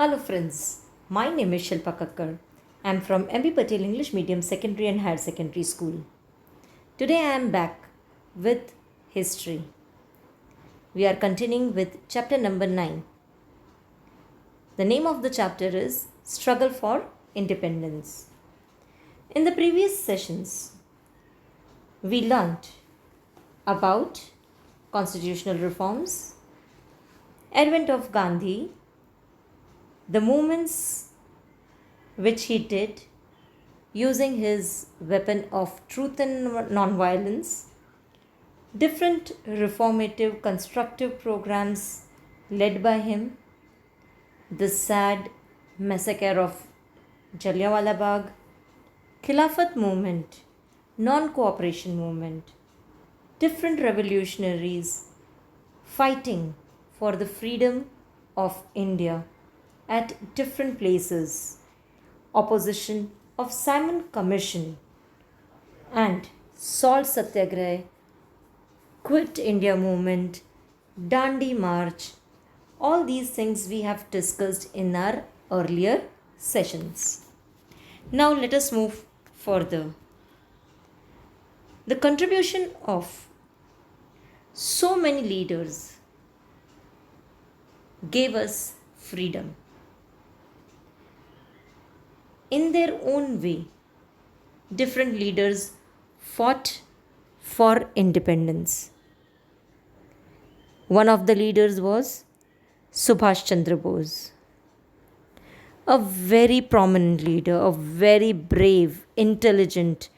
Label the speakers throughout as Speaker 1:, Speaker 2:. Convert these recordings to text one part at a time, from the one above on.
Speaker 1: Hello friends, my name is Shilpa Kakkar. I am from M.B.Patel English Medium Secondary and Higher Secondary School. Today I am back with history. We are continuing with chapter number 9. The name of the chapter is Struggle for Independence. In the previous sessions, we learnt about constitutional reforms, advent of Gandhi, the movements which he did using his weapon of truth and non-violence, different reformative constructive programs led by him, the sad massacre of Jallianwala Bagh, Khilafat movement, non-cooperation movement, different revolutionaries fighting for the freedom of India at different places, opposition of Simon Commission and Salt Satyagraha, Quit India movement, Dandi March, all these things we have discussed in our earlier sessions. Now let us move further. The contribution of so many leaders gave us freedom. In their own way, different leaders fought for independence. One of the leaders was Subhash Chandra Bose, a very prominent leader, a very brave, intelligent,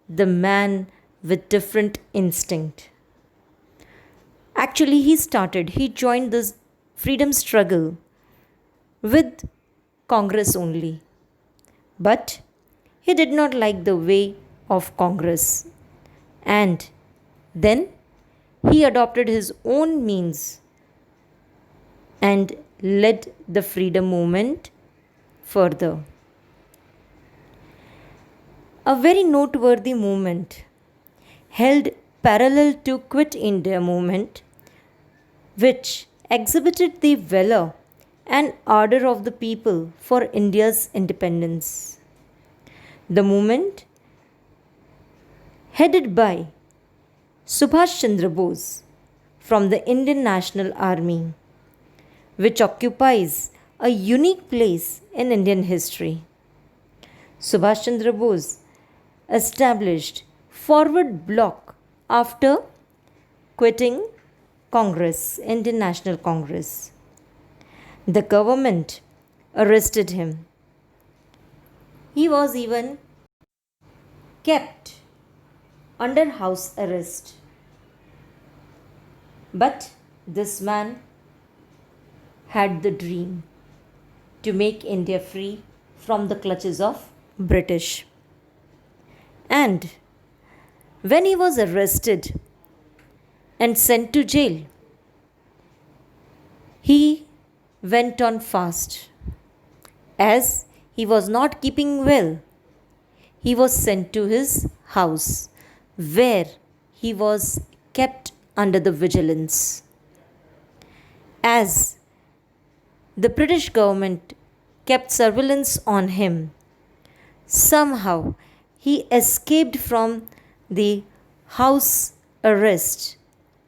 Speaker 1: the man with different instinct. Actually, he joined this freedom struggle with Congress only. But he did not like the way of Congress. And then he adopted his own means and led the freedom movement further. A very noteworthy movement held parallel to Quit India movement, which exhibited the valor and ardor of the people for India's independence. The movement, headed by Subhash Chandra Bose from the Indian National Army, which occupies a unique place in Indian history. Subhash Chandra Bose established forward bloc after quitting Congress, Indian National Congress. The government arrested him. He was even kept under house arrest. But this man had the dream to make India free from the clutches of British. And when he was arrested and sent to jail, he went on fast. As he was not keeping well, he was sent to his house, where he was kept under the vigilance. As the British government kept surveillance on him, somehow he escaped from the house arrest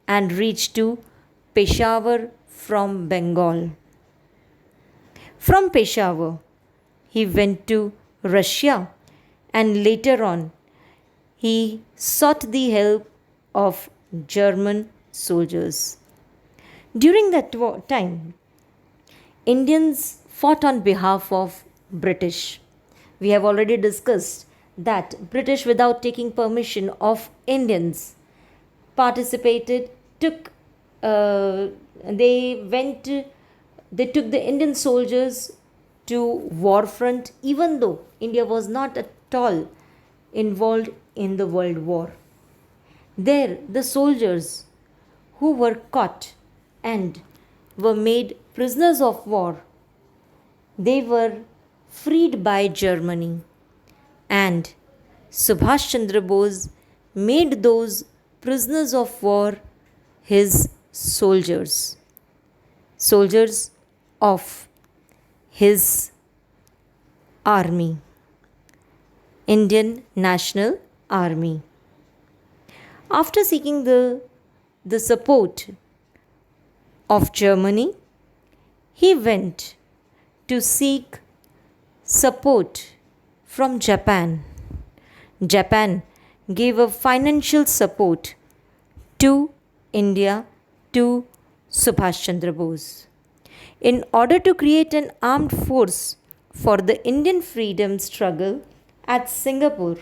Speaker 1: and reached to Peshawar from Bengal. From Peshawar, he went to Russia, and later on, he sought the help of German soldiers. During that time, Indians fought on behalf of British. We have already discussed that British, without taking permission of Indians, participated, they took the Indian soldiers to war front, even though India was not at all involved in the World War. There, the soldiers who were caught and were made prisoners of war, they were freed by Germany. And Subhash Chandra Bose made those prisoners of war his soldiers of his army, Indian National Army. After seeking the support of Germany, he went to seek support from Japan. Japan gave a financial support to India, to Subhash Chandra Bose. In order to create an armed force for the Indian freedom struggle at Singapore,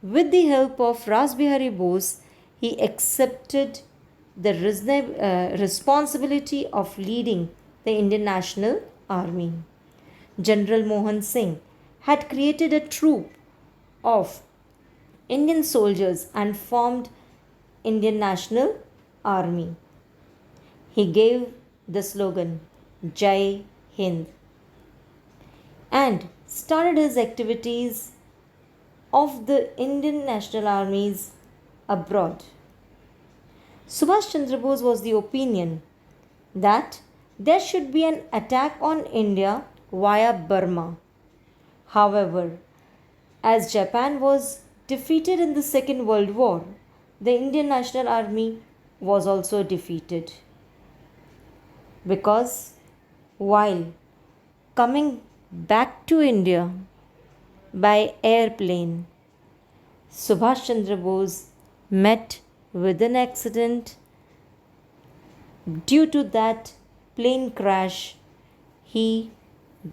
Speaker 1: with the help of Rasbihari Bose, he accepted the responsibility of leading the Indian National Army. General Mohan Singh had created a troop of Indian soldiers and formed Indian National Army. He gave the slogan Jai Hind and started his activities of the Indian National Armies abroad. Subhash Chandra Bose was the opinion that there should be an attack on India via Burma. However, as Japan was defeated in the Second World War, the Indian National Army was also defeated. Because while coming back to India by airplane, Subhash Chandra Bose met with an accident. Due to that plane crash, he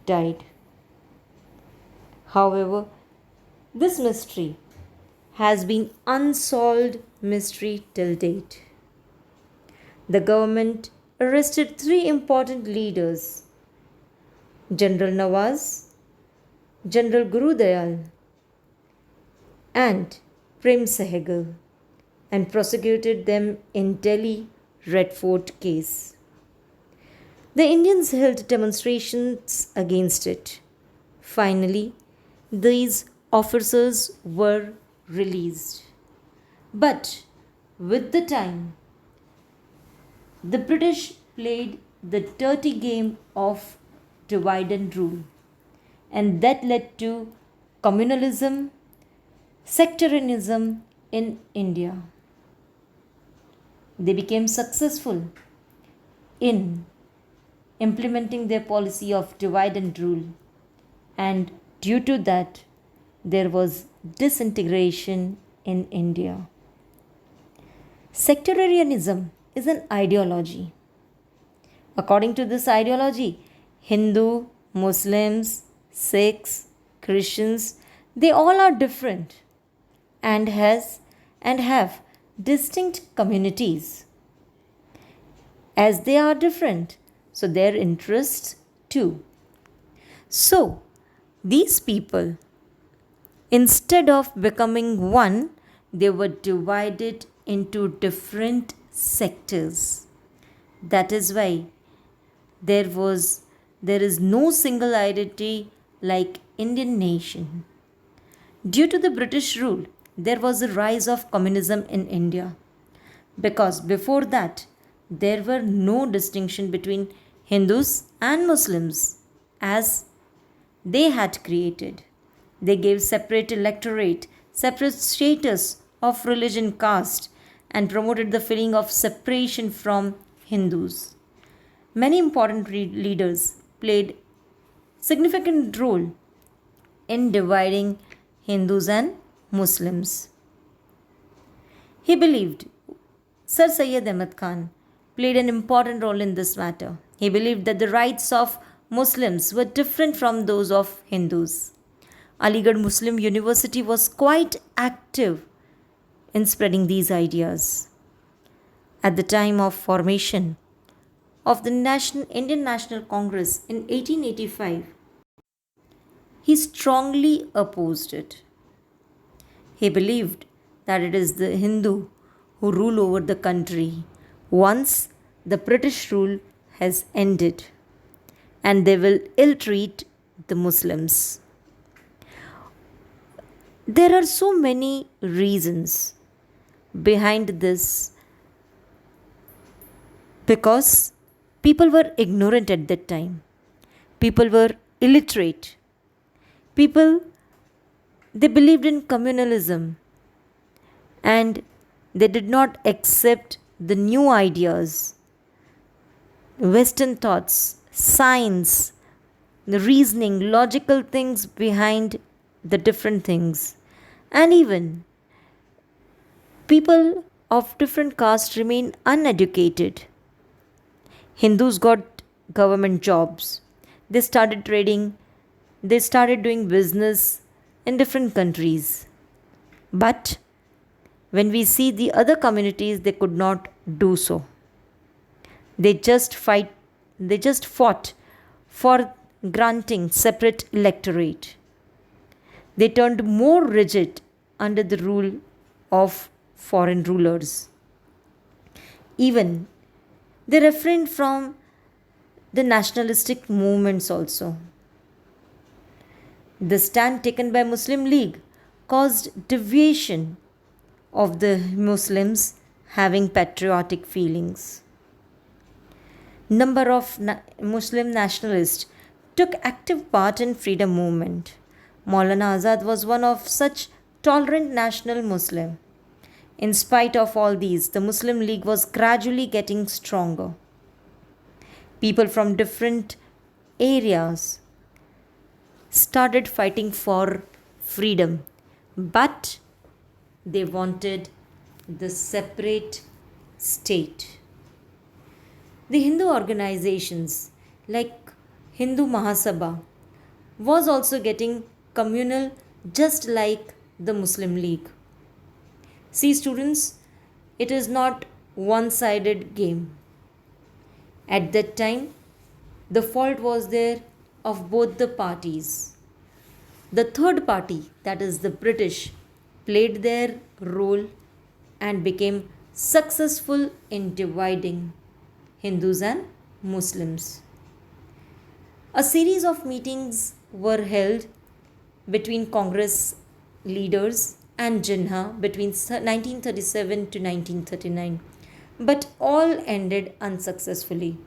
Speaker 1: died. However, this mystery has been unsolved mystery till date. The government arrested three important leaders: General Nawaz, General Guru Dayal, and Prem Sehgal, and prosecuted them in Delhi Red Fort case. The Indians held demonstrations against it. Finally, these officers were released. But with the time, the British played the dirty game of divide and rule, and that led to communalism, sectarianism in India. They became successful in implementing their policy of divide and rule, and due to that, there was disintegration in India. Sectarianism is an ideology. According to this ideology, Hindu, Muslims, Sikhs, Christians, they all are different and have distinct communities. As they are different, so their interests too. So these people, instead of becoming one, they were divided into different sectors. That is why there is no single identity like Indian nation. Due to the British rule, there was a rise of communism in India, because before that there were no distinction between Hindus and Muslims as they had created. They gave separate electorate, separate status of religion, caste, and promoted the feeling of separation from Hindus. Many important leaders played significant role in dividing Hindus and Muslims. He believed Sir Syed Ahmad Khan played an important role in this matter. He believed that the rights of Muslims were different from those of Hindus. Aligarh Muslim University was quite active in spreading these ideas. At the time of formation of the Indian National Congress in 1885, he strongly opposed it. He believed that it is the Hindu who rule over the country once the British rule has ended, and they will ill treat the Muslims. There are so many reasons behind this, because people were ignorant at that time. People were illiterate. People, they believed in communalism and they did not accept the new ideas, Western thoughts, science, the reasoning, logical things behind the different things. And even people of different castes remain uneducated. Hindus got government jobs. They started trading. They started doing business in different countries. But when we see the other communities, they could not do so. They just fight. They just fought for granting separate electorate. They turned more rigid under the rule of foreign rulers. Even they refrained from the nationalistic movements also. The stand taken by Muslim League caused deviation of the Muslims having patriotic feelings. Number of Muslim nationalists took active part in freedom movement. Maulana Azad was one of such tolerant national Muslim. In spite of all these, the Muslim League was gradually getting stronger. People from different areas started fighting for freedom, but they wanted the separate state. The Hindu organizations like Hindu Mahasabha was also getting communal just like the Muslim League. See students, it is not one-sided game. At that time, the fault was there of both the parties. The third party, that is the British, played their role and became successful in dividing Hindus and Muslims. A series of meetings were held between Congress leaders and Jinnah between 1937 to 1939, but all ended unsuccessfully.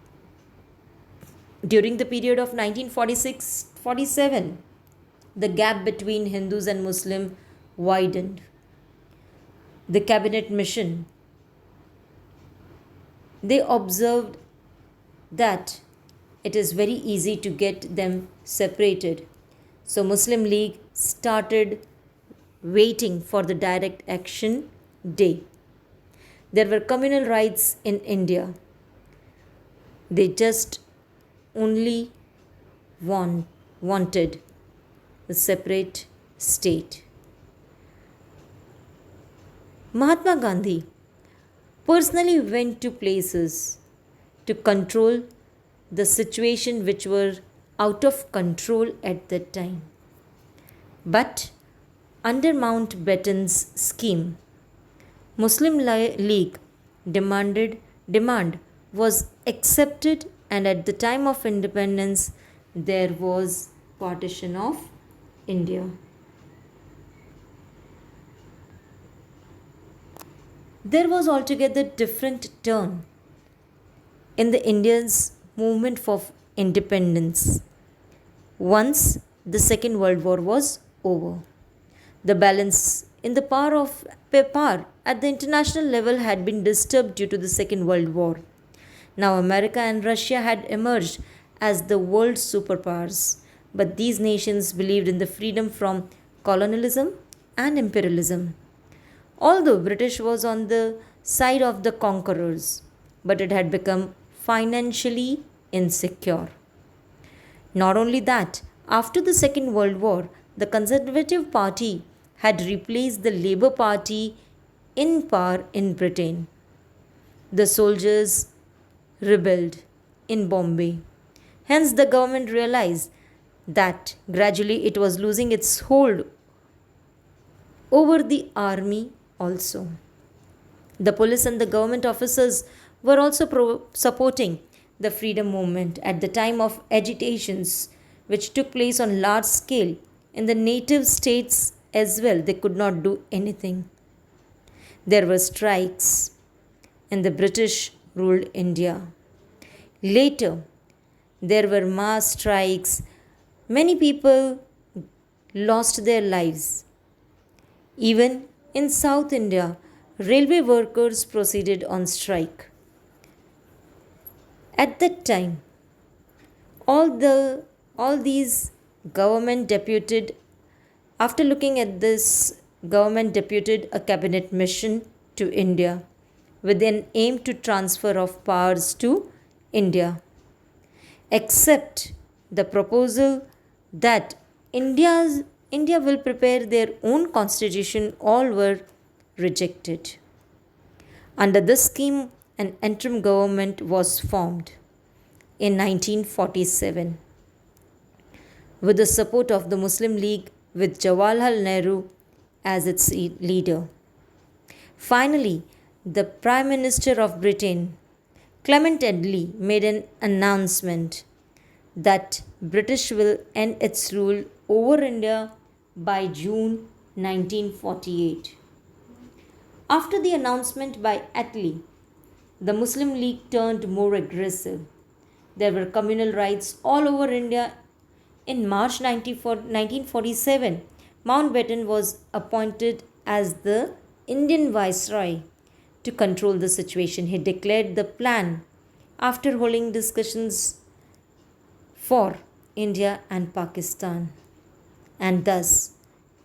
Speaker 1: During the period of 1946-47, the gap between Hindus and Muslims widened. The cabinet mission, they observed that it is very easy to get them separated. So Muslim League started waiting for the direct action day. There were communal rights in India. They just only wanted the separate state. Mahatma Gandhi personally went to places to control the situation which were out of control at that time. But under Mountbatten's scheme, Muslim League demand was accepted, and at the time of independence there was Partition of India. There was altogether different turn in the Indians' movement for independence once the Second World War was over. The balance in the power at the international level had been disturbed due to the Second World War. Now America and Russia had emerged as the world superpowers, but these nations believed in the freedom from colonialism and imperialism. Although British was on the side of the conquerors, but it had become financially insecure. Not only that, after the Second World War, the Conservative Party had replaced the Labour Party in power in Britain. The soldiers rebelled in Bombay. Hence, the government realized that gradually it was losing its hold over the army also. The police and the government officers were also supporting the freedom movement at the time of agitations which took place on large scale in the native states as well. They could not do anything. There were strikes and the British ruled India. Later, There were mass strikes. Many people lost their lives. Even in South India, railway workers proceeded on strike. At that time, all these government deputed after looking at this, government deputed a cabinet mission to India with an aim to transfer of powers to India. Except the proposal that India will prepare their own constitution, all were rejected. Under this scheme, an interim government was formed in 1947 with the support of the Muslim League with Jawaharlal Nehru as its leader. Finally, the Prime Minister of Britain, Clement Attlee, made an announcement that British will end its rule over India by June 1948. After the announcement by Attlee, the Muslim League turned more aggressive. There were communal riots all over India. In March 1947, Mountbatten was appointed as the Indian Viceroy to control the situation. He declared the plan after holding discussions for India and Pakistan. And thus,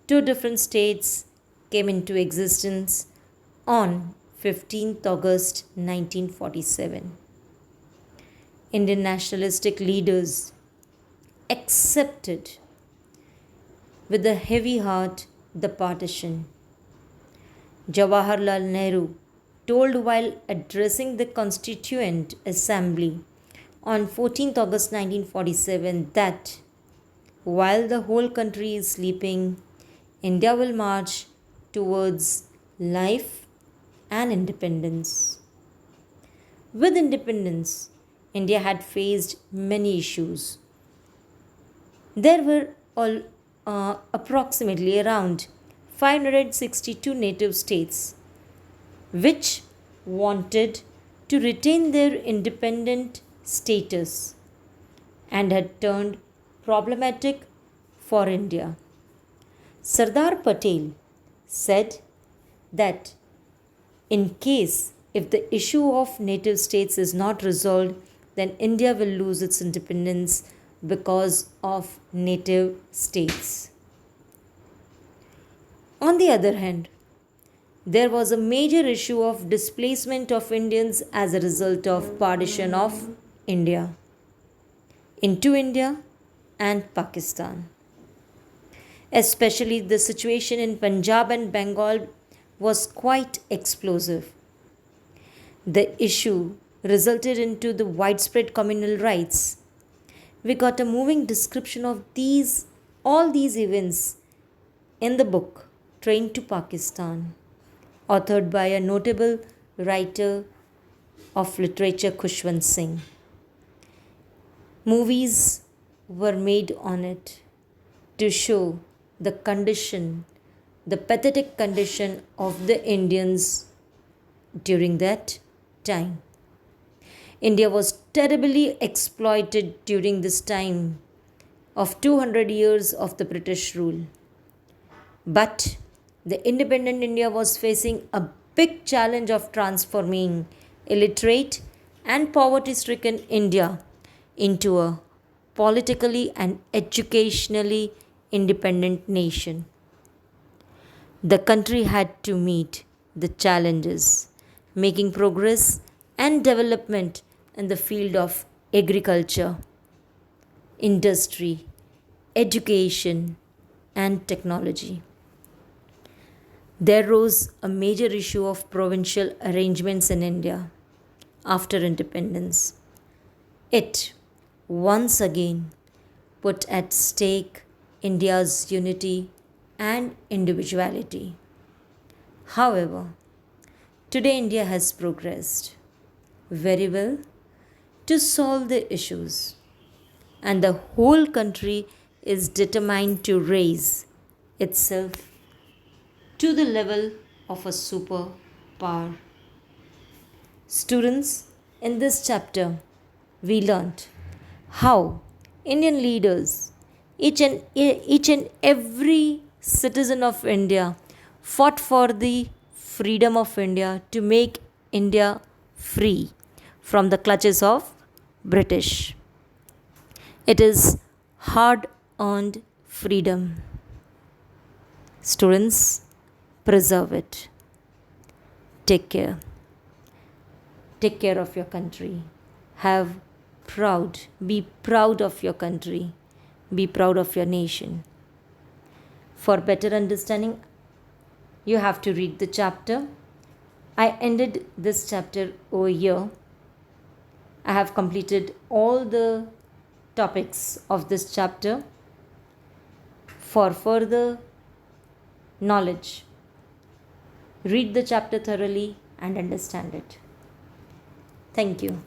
Speaker 1: two different states came into existence on 15th August 1947. Indian nationalistic leaders accepted with a heavy heart the partition. Jawaharlal Nehru told while addressing the Constituent Assembly on 14th August 1947 that while the whole country is sleeping, India will march towards life and independence. With independence, India had faced many issues. There were approximately around 562 native states which wanted to retain their independent status and had turned problematic for India. Sardar Patel said that in case if the issue of native states is not resolved, then India will lose its independence because of native states. On the other hand, there was a major issue of displacement of Indians as a result of partition of India into India and Pakistan. Especially the situation in Punjab and Bengal was quite explosive. The issue resulted into the widespread communal riots. We got a moving description of all these events in the book Train to Pakistan, authored by a notable writer of literature Khushwant Singh. Movies were made on it to show the condition, the pathetic condition of the Indians during that time. India was terribly exploited during this time of 200 years of the British rule. But the independent India was facing a big challenge of transforming illiterate and poverty stricken India into a politically and educationally independent nation. The country had to meet the challenges, making progress and development in the field of agriculture, industry, education, and technology. There rose a major issue of provincial arrangements in India after independence. It once again put at stake India's unity and individuality. However, today India has progressed very well to solve the issues, and the whole country is determined to raise itself to the level of a superpower. Students, in this chapter, we learnt how Indian leaders, each and every citizen of India, fought for the freedom of India to make India free from the clutches of British. It is hard earned freedom. Students, preserve it. Take care. Take care of your country. Be proud of your country. Be proud of your nation. For better understanding, you have to read the chapter. I ended this chapter over here. I have completed all the topics of this chapter. For further knowledge, read the chapter thoroughly and understand it. Thank you.